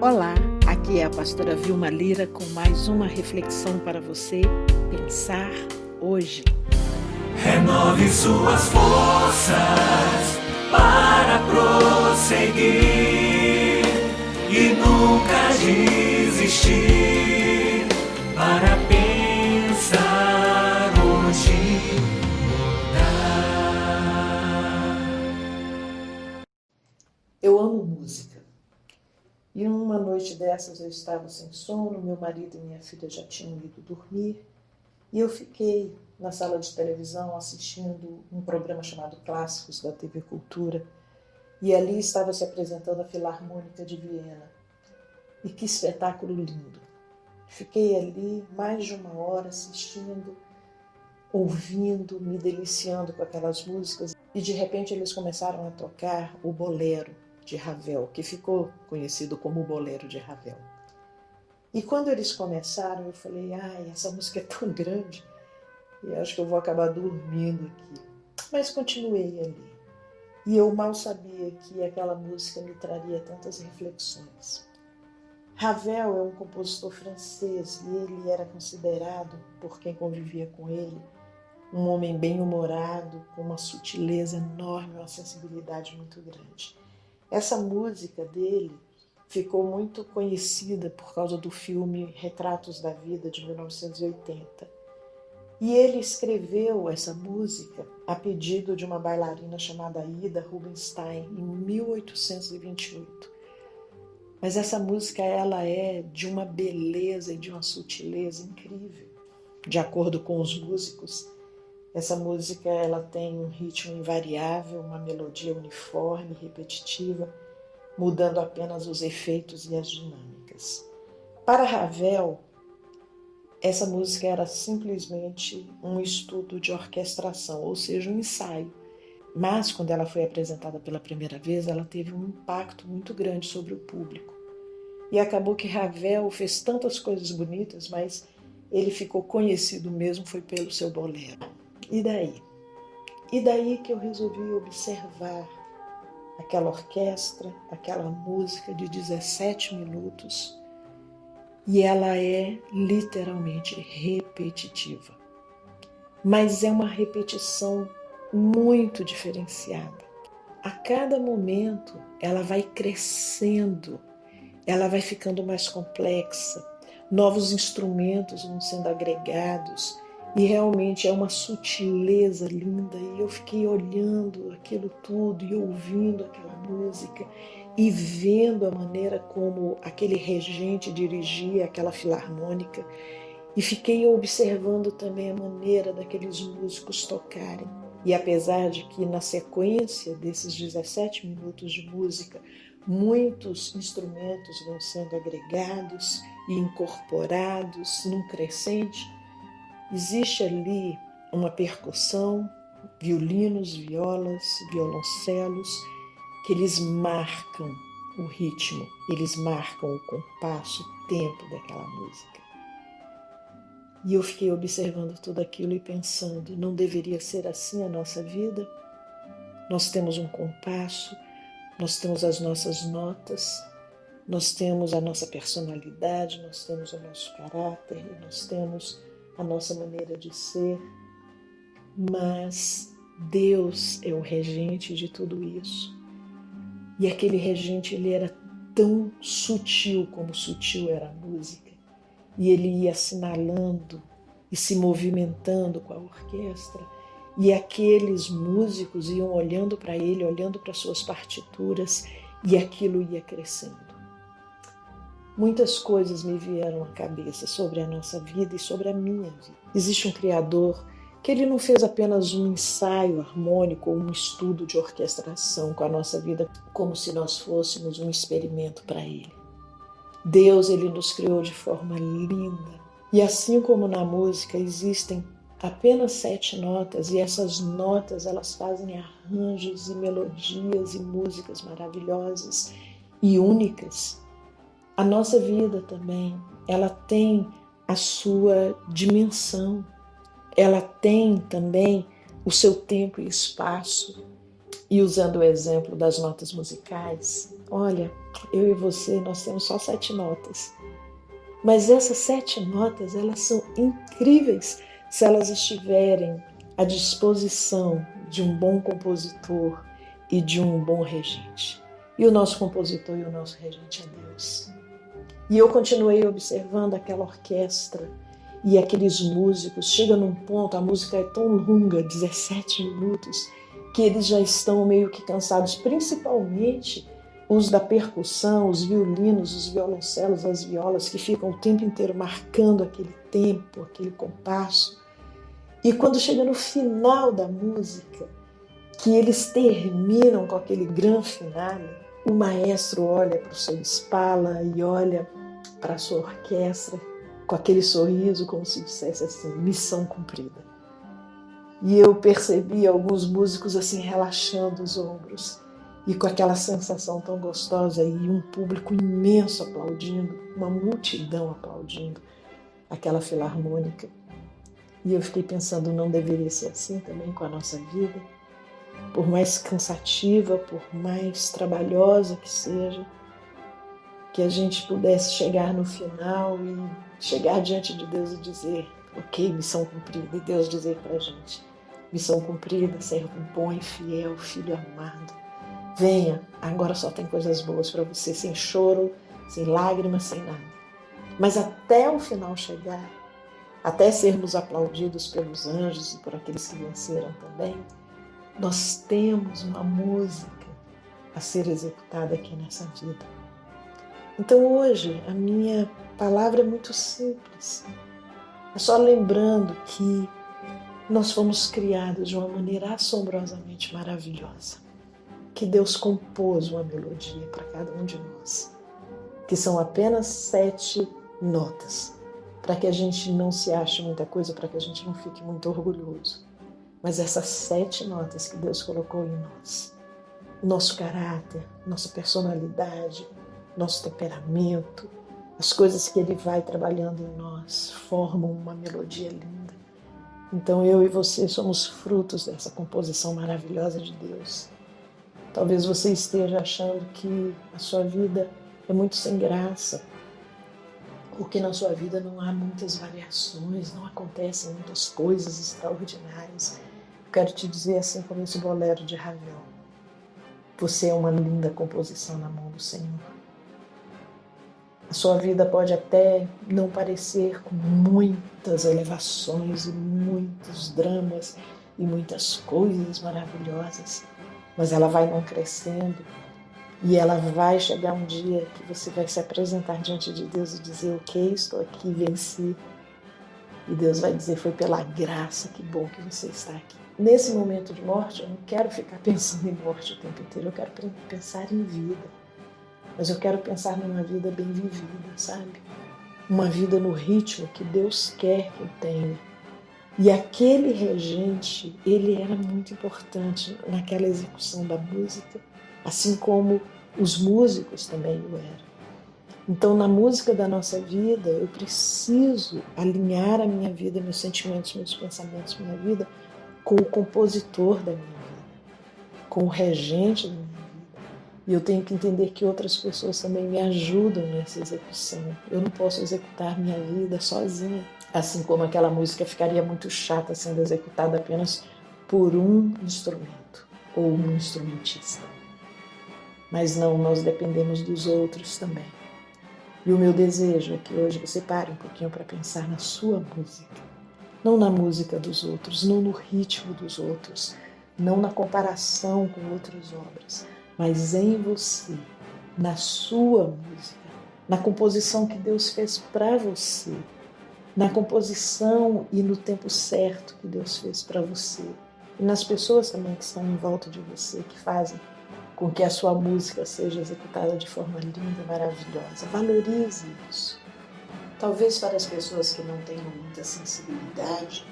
Olá, aqui é a pastora Vilma Lira com mais uma reflexão para você pensar hoje. Renove suas forças para prosseguir e nunca desistir, para pensar hoje mudar. Eu amo música. E uma noite dessas eu estava sem sono, meu marido e minha filha já tinham ido dormir, e eu fiquei na sala de televisão assistindo um programa chamado Clássicos da TV Cultura, e ali estava se apresentando a Filarmônica de Viena. E que espetáculo lindo! Fiquei ali mais de uma hora assistindo, ouvindo, me deliciando com aquelas músicas, e de repente eles começaram a tocar o Bolero de Ravel, que ficou conhecido como o Bolero de Ravel. E quando eles começaram, eu falei, essa música é tão grande, e acho que eu vou acabar dormindo aqui. Mas continuei ali. E eu mal sabia que aquela música me traria tantas reflexões. Ravel é um compositor francês, e ele era considerado, por quem convivia com ele, um homem bem-humorado, com uma sutileza enorme, uma sensibilidade muito grande. Essa música dele ficou muito conhecida por causa do filme Retratos da Vida, de 1980. E ele escreveu essa música a pedido de uma bailarina chamada Ida Rubinstein, em 1828. Mas essa música ela é de uma beleza e de uma sutileza incrível. De acordo com os músicos, essa música ela tem um ritmo invariável, uma melodia uniforme, repetitiva, mudando apenas os efeitos e as dinâmicas. Para Ravel, essa música era simplesmente um estudo de orquestração, ou seja, um ensaio. Mas, quando ela foi apresentada pela primeira vez, ela teve um impacto muito grande sobre o público. E acabou que Ravel fez tantas coisas bonitas, mas ele ficou conhecido mesmo foi pelo seu bolero. E daí? E daí que eu resolvi observar aquela orquestra, aquela música de 17 minutos, e ela é literalmente repetitiva. Mas é uma repetição muito diferenciada. A cada momento ela vai crescendo, ela vai ficando mais complexa, novos instrumentos vão sendo agregados, e realmente é uma sutileza linda, e eu fiquei olhando aquilo tudo e ouvindo aquela música e vendo a maneira como aquele regente dirigia aquela filarmônica, e fiquei observando também a maneira daqueles músicos tocarem. E apesar de que na sequência desses 17 minutos de música, muitos instrumentos vão sendo agregados e incorporados num crescente, existe ali uma percussão, violinos, violas, violoncelos, que eles marcam o ritmo, eles marcam o compasso, o tempo daquela música. E eu fiquei observando tudo aquilo e pensando, não deveria ser assim a nossa vida? Nós temos um compasso, nós temos as nossas notas, nós temos a nossa personalidade, nós temos o nosso caráter, nós temos a nossa maneira de ser, mas Deus é o regente de tudo isso. E aquele regente, ele era tão sutil como sutil era a música, e ele ia assinalando e se movimentando com a orquestra, e aqueles músicos iam olhando para ele, olhando para suas partituras, e aquilo ia crescendo. Muitas coisas me vieram à cabeça sobre a nossa vida e sobre a minha vida. Existe um Criador que ele não fez apenas um ensaio harmônico ou um estudo de orquestração com a nossa vida como se nós fôssemos um experimento para ele. Deus, ele nos criou de forma linda. E assim como na música existem apenas 7 notas, e essas notas elas fazem arranjos e melodias e músicas maravilhosas e únicas, a nossa vida também, ela tem a sua dimensão, ela tem também o seu tempo e espaço, E usando o exemplo das notas musicais, olha, eu e você, nós temos só 7 notas. Mas essas 7 notas, elas são incríveis se elas estiverem à disposição de um bom compositor e de um bom regente. E o nosso compositor e o nosso regente é Deus. E eu continuei observando aquela orquestra e aqueles músicos. Chega num ponto, a música é tão longa, 17 minutos, que eles já estão meio que cansados, principalmente os da percussão, os violinos, os violoncelos, as violas, que ficam o tempo inteiro marcando aquele tempo, aquele compasso. E quando chega no final da música, que eles terminam com aquele grande finale, o maestro olha para o seu espala e olha para a sua orquestra com aquele sorriso, como se dissesse assim, missão cumprida. E eu percebi alguns músicos assim relaxando os ombros e com aquela sensação tão gostosa e um público imenso aplaudindo, uma multidão aplaudindo aquela filarmônica. E eu fiquei pensando, não deveria ser assim também com a nossa vida? Por mais cansativa, por mais trabalhosa que seja, que a gente pudesse chegar no final e chegar diante de Deus e dizer, ok, missão cumprida, e Deus dizer pra gente, missão cumprida, servo bom e fiel, filho amado, venha, agora só tem coisas boas para você, sem choro, sem lágrimas, sem nada. Mas até o final chegar, até sermos aplaudidos pelos anjos e por aqueles que venceram também, nós temos uma música a ser executada aqui nessa vida. Então hoje a minha palavra é muito simples. É só lembrando que nós fomos criados de uma maneira assombrosamente maravilhosa. Que Deus compôs uma melodia para cada um de nós, que são apenas 7 notas, para que a gente não se ache muita coisa, para que a gente não fique muito orgulhoso. Mas essas 7 notas que Deus colocou em nós, o nosso caráter, nossa personalidade, nosso temperamento, as coisas que Ele vai trabalhando em nós, formam uma melodia linda. Então eu e você somos frutos dessa composição maravilhosa de Deus. Talvez você esteja achando que a sua vida é muito sem graça, ou que na sua vida não há muitas variações, não acontecem muitas coisas extraordinárias. Eu quero te dizer assim como esse bolero de Ravel, você é uma linda composição na mão do Senhor. A sua vida pode até não parecer com muitas elevações e muitos dramas e muitas coisas maravilhosas, mas ela vai não crescendo e ela vai chegar um dia que você vai se apresentar diante de Deus e dizer, ok, estou aqui, venci. E Deus vai dizer, foi pela graça, que bom que você está aqui. Nesse momento de morte, eu não quero ficar pensando em morte o tempo inteiro, eu quero pensar em vida. Mas eu quero pensar numa vida bem vivida, sabe? Uma vida no ritmo que Deus quer que eu tenha. E aquele regente, ele era muito importante naquela execução da música, assim como os músicos também o eram. Então, na música da nossa vida, eu preciso alinhar a minha vida, meus sentimentos, meus pensamentos, minha vida, com o compositor da minha vida, com o regente da minha vida. E eu tenho que entender que outras pessoas também me ajudam nessa execução. Eu não posso executar minha vida sozinha. Assim como aquela música ficaria muito chata sendo executada apenas por um instrumento ou um instrumentista. Mas não, nós dependemos dos outros também. E o meu desejo é que hoje você pare um pouquinho para pensar na sua música. Não na música dos outros, não no ritmo dos outros, não na comparação com outras obras, mas em você, na sua música, na composição que Deus fez para você, na composição e no tempo certo que Deus fez para você, e nas pessoas também que estão em volta de você, que fazem com que a sua música seja executada de forma linda, maravilhosa. Valorize isso. Talvez para as pessoas que não tenham muita sensibilidade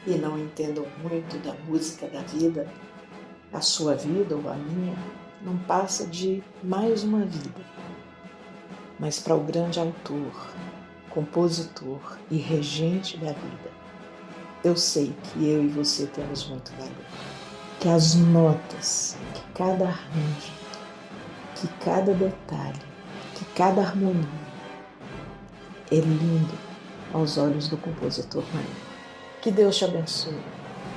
e não entendam muito da música da vida, a sua vida ou a minha, não passa de mais uma vida. Mas para o grande autor, compositor e regente da vida, eu sei que eu e você temos muito valor. que as notas, que cada arranjo, que cada detalhe, que cada harmonia é lindo aos olhos do compositor maior. Que Deus te abençoe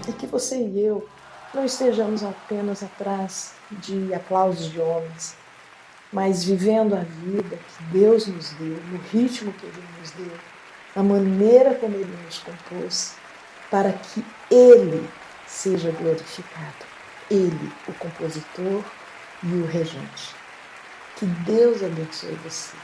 e que você e eu não estejamos apenas atrás de aplausos de homens, mas vivendo a vida que Deus nos deu, no ritmo que Ele nos deu, na maneira como Ele nos compôs, para que Ele seja glorificado. Ele, o compositor e o regente. Que Deus abençoe você.